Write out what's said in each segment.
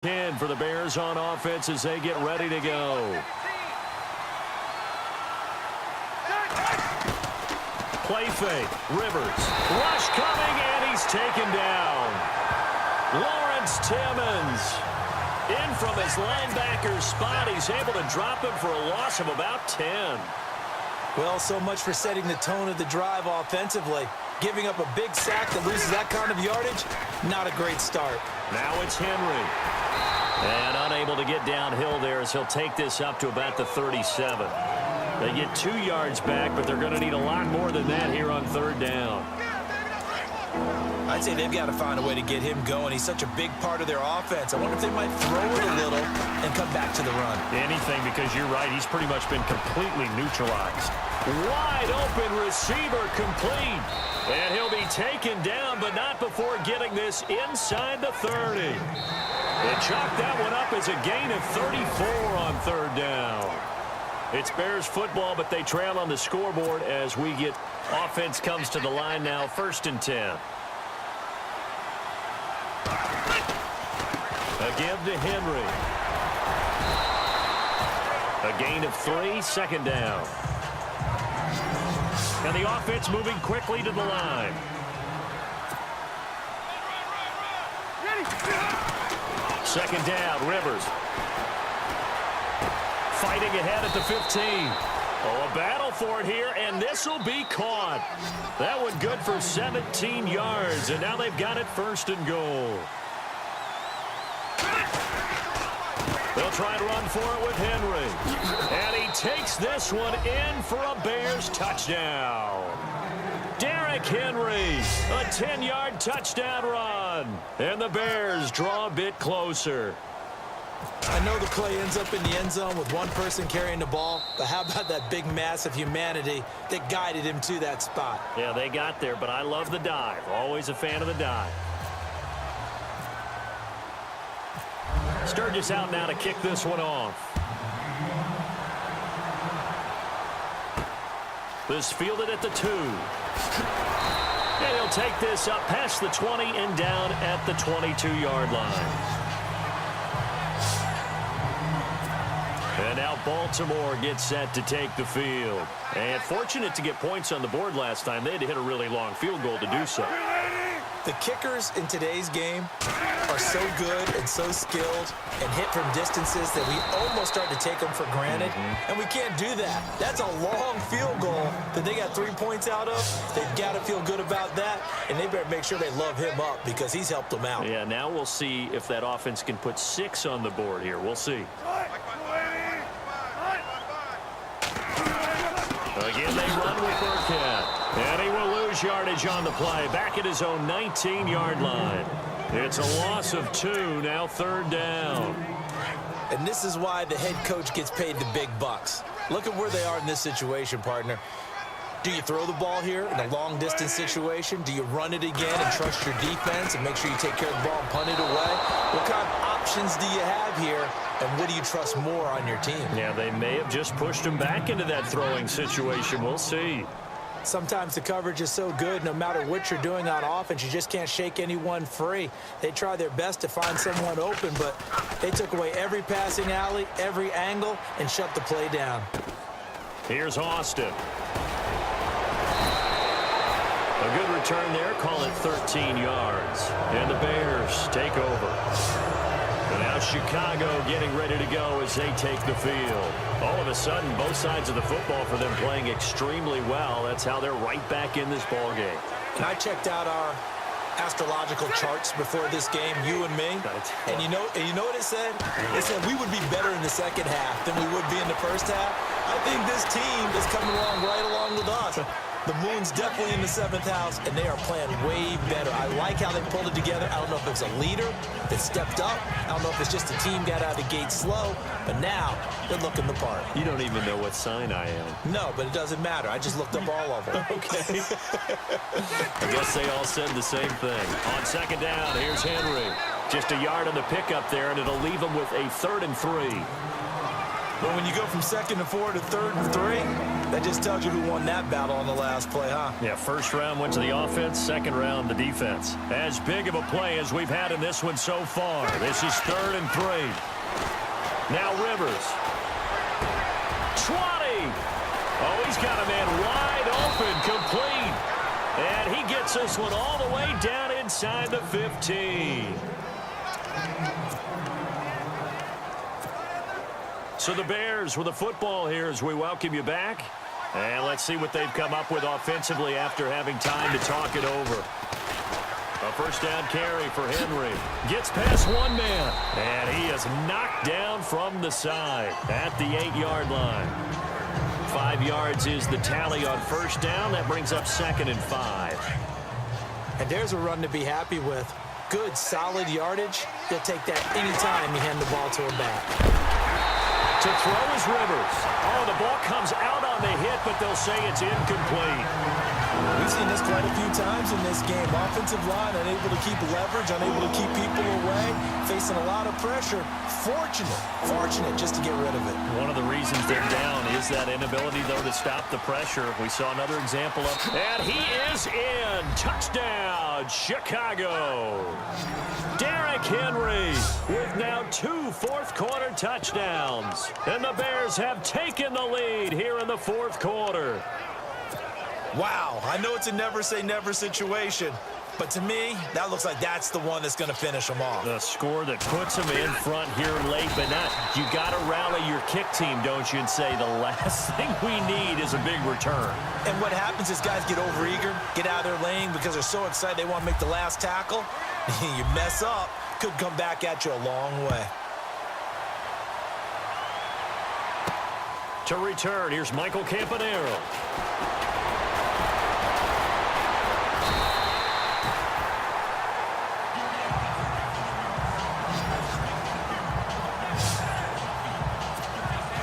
10 for the Bears on offense as they get ready to go. Play fake. Rivers. Rush coming, and he's taken down. Lawrence Timmons in from his linebacker spot. He's able to drop him for a loss of about 10. Well, so much for setting the tone of the drive offensively. Giving up a big sack that loses that kind of yardage, not a great start. Now it's Henry. And unable to get downhill there as he'll take this up to about the 37. They get 2 yards back, but they're going to need a lot more than that here on third down. I'd say they've got to find a way to get him going. He's such a big part of their offense. I wonder if they might throw it a little and come back to the run. Anything, because you're right. He's pretty much been completely neutralized. Wide open receiver complete. And he'll be taken down, but not before getting this inside the 30. They chalk that one up as a gain of 34 on third down. It's Bears football, but they trail on the scoreboard as we get offense comes to the line now, 1st and 10. A give to Henry. A gain of 3, 2nd down. And the offense moving quickly to the line. Second down, Rivers. Fighting ahead at the 15. Oh, a battle for it here, and this will be caught. That one good for 17 yards, and now they've got it 1st and goal. They'll try to run for it with Henry. And he takes this one in for a Bears touchdown. Derrick Henry, a 10-yard touchdown run. And the Bears draw a bit closer. I know the play ends up in the end zone with one person carrying the ball, but how about that big mass of humanity that guided him to that spot? Yeah, they got there, but I love the dive. Always a fan of the dive. Sturgis out now to kick this one off. This fielded at the 2. And he'll take this up past the 20 and down at the 22-yard line. And now Baltimore gets set to take the field. And fortunate to get points on the board last time. They had to hit a really long field goal to do so. The kickers in today's game are so good and so skilled and hit from distances that we almost start to take them for granted. And we can't do that. That's a long field goal that they got 3 points out of. They've got to feel good about that, and they better make sure they love him up because he's helped them out. Yeah, now we'll see if that offense can put 6 on the board here. We'll see. Again, they run with Burkhead. And he will lose yardage on the play. Back at his own 19-yard line. It's a loss of 2, now 3rd down. And this is why the head coach gets paid the big bucks. Look at where they are in this situation, partner. Do you throw the ball here in a long-distance situation? Do you run it again and trust your defense and make sure you take care of the ball and punt it away? What kind of options do you have here, and what do you trust more on your team? Yeah, they may have just pushed him back into that throwing situation. We'll see. Sometimes the coverage is so good, no matter what you're doing on offense, you just can't shake anyone free. They try their best to find someone open, but they took away every passing alley, every angle, and shut the play down. Here's Austin. A good return there, call it 13 yards. And the Bears take over. And now Chicago getting ready to go as they take the field. All of a sudden, both sides of the football for them playing extremely well. That's how they're right back in this ball game. And I checked out our astrological charts before this game, you and me. And you know what it said? It said we would be better in the second half than we would be in the first half. I think this team is coming along right along with us. The moon's definitely in the 7th house, and they are playing way better. I like how they pulled it together. I don't know if it's a leader that stepped up. I don't know if it's just the team got out of the gate slow, but now they're looking the part. You don't even know what sign I am. No, but it doesn't matter. I just looked up all of them. Okay. I guess they all said the same thing. On 2nd down, here's Henry. Just a yard on the pickup there, and it'll leave them with a 3rd and 3. But when you go from 2nd and 4 to 3rd and 3, that just tells you who won that battle on the last play, huh? Yeah, first round went to the offense, second round the defense. As big of a play as we've had in this one so far. This is 3rd and 3. Now Rivers. 20. Oh, he's got a man wide open, complete. And he gets this one all the way down inside the 15. So the Bears with the football here as we welcome you back. And let's see what they've come up with offensively after having time to talk it over. A first down carry for Henry. Gets past one man. And he is knocked down from the side at the 8-yard line. 5 yards is the tally on first down. That brings up 2nd and 5. And there's a run to be happy with. Good, solid yardage. They'll take that anytime you hand the ball to a back. To throw is Rivers. Oh, the ball comes out on the hit, but they'll say it's incomplete. We've seen this quite a few times in this game. Offensive line unable to keep leverage, unable to keep people away, facing a lot of pressure. Fortunate just to get rid of it. One of the reasons they're down is that inability, though, to stop the pressure. We saw another example of, and he is in. Touchdown, Chicago. Derrick Henry with now 2 fourth-quarter touchdowns. And the Bears have taken the lead here in the 4th quarter. Wow, I know it's a never-say-never situation, but to me, that looks like that's the one that's going to finish them off. The score that puts them in front here late, but not. You got to rally your kick team, don't you, and say the last thing we need is a big return. And what happens is guys get overeager, get out of their lane because they're so excited they want to make the last tackle. You mess up, could come back at you a long way. To return, here's Michael Campanaro.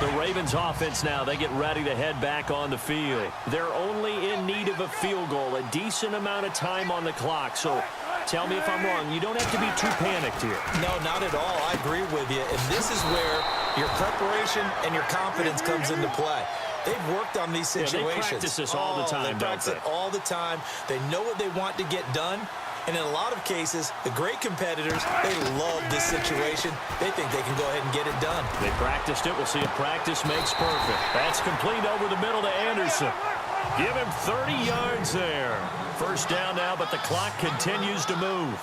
The Ravens offense now, they get ready to head back on the field. They're only in need of a field goal, a decent amount of time on the clock. So tell me if I'm wrong. You don't have to be too panicked here. No, not at all. I agree with you. And this is where your preparation and your confidence comes into play. They've worked on these situations. Yeah, they practice this all the time, They practice it all the time. They know what they want to get done. And in a lot of cases, the great competitors, they love this situation. They think they can go ahead and get it done. They practiced it. We'll see if practice makes perfect. That's complete over the middle to Anderson. Give him 30 yards there. First down now, but the clock continues to move.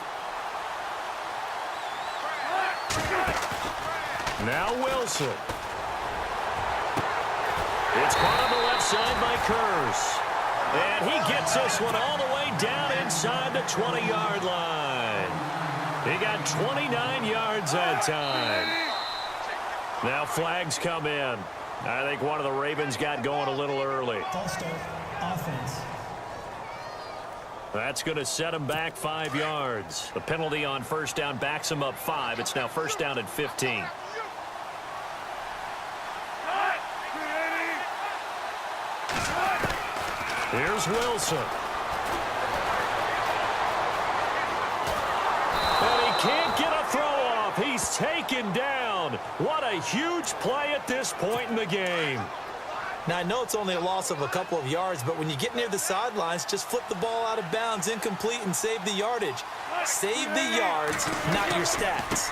Now Wilson. It's caught on the left side by Kurz. And he gets this one all the way down inside the 20-yard line. He got 29 yards that time. Now flags come in. I think one of the Ravens got going a little early. False start, offense. That's going to set him back 5 yards. The penalty on first down backs him up 5. It's now first down at 15. Here's Wilson. And he can't get a throw off. He's taken down. What a huge play at this point in the game. Now, I know it's only a loss of a couple of yards, but when you get near the sidelines, just flip the ball out of bounds, incomplete, and save the yardage. Save the yards, not your stats.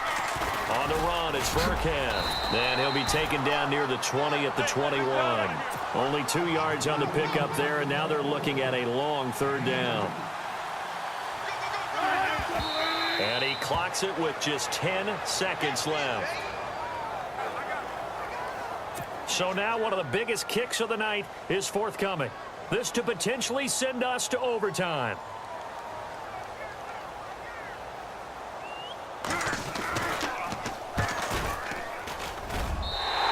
On the run, it's Burkhead. And he'll be taken down near the 20 at the 21. Only 2 yards on the pickup there, and now they're looking at a long third down. And he clocks it with just 10 seconds left. So now one of the biggest kicks of the night is forthcoming. This to potentially send us to overtime.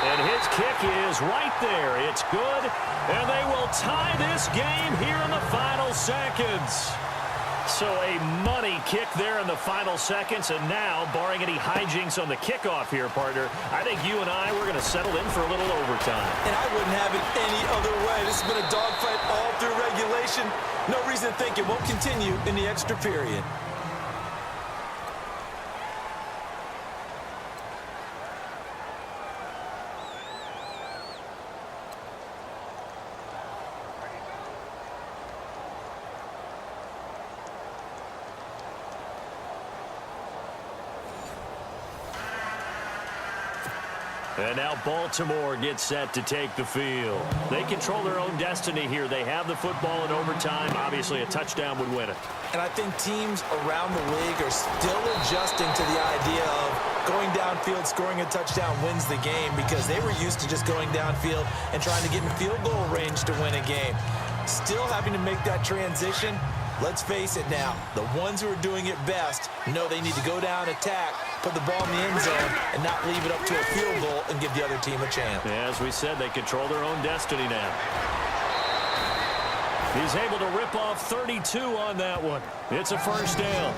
And his kick is right there. It's good. And they will tie this game here in the final seconds. So a money kick there in the final seconds. And now, barring any hijinks on the kickoff here, partner, I think you and I, we're going to settle in for a little overtime. And I wouldn't have it any other way. This has been a dogfight all through regulation. No reason to think it won't continue in the extra period. And now Baltimore gets set to take the field. They control their own destiny here. They have the football in overtime. Obviously, a touchdown would win it. And I think teams around the league are still adjusting to the idea of going downfield, scoring a touchdown wins the game, because they were used to just going downfield and trying to get in field goal range to win a game. Still having to make that transition. Let's face it now, the ones who are doing it best know they need to go down, attack, put the ball in the end zone, and not leave it up to a field goal and give the other team a chance. As we said, they control their own destiny now. He's able to rip off 32 on that one. It's a first down.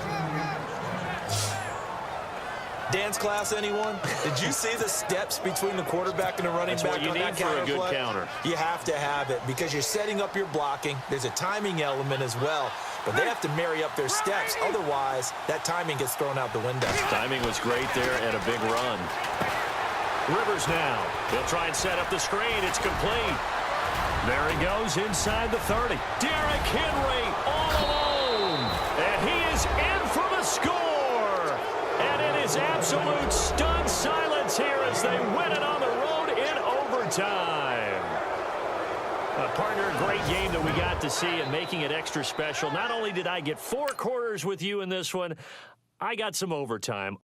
Dance class, anyone? Did you see the steps between the quarterback and the running back on that counter play? That's what you need for a good counter. You have to have it because you're setting up your blocking. There's a timing element as well, but they have to marry up their steps. Otherwise, that timing gets thrown out the window. Timing was great there and a big run. Rivers now. He'll try and set up the screen. It's complete. There he goes inside the 30. Derrick Henry all alone. And he is in for the score. And it is absolute stunned silence here as they win it on the road in overtime. Partner, a great game that we got to see, and making it extra special. Not only did I get 4 quarters with you in this one, I got some overtime.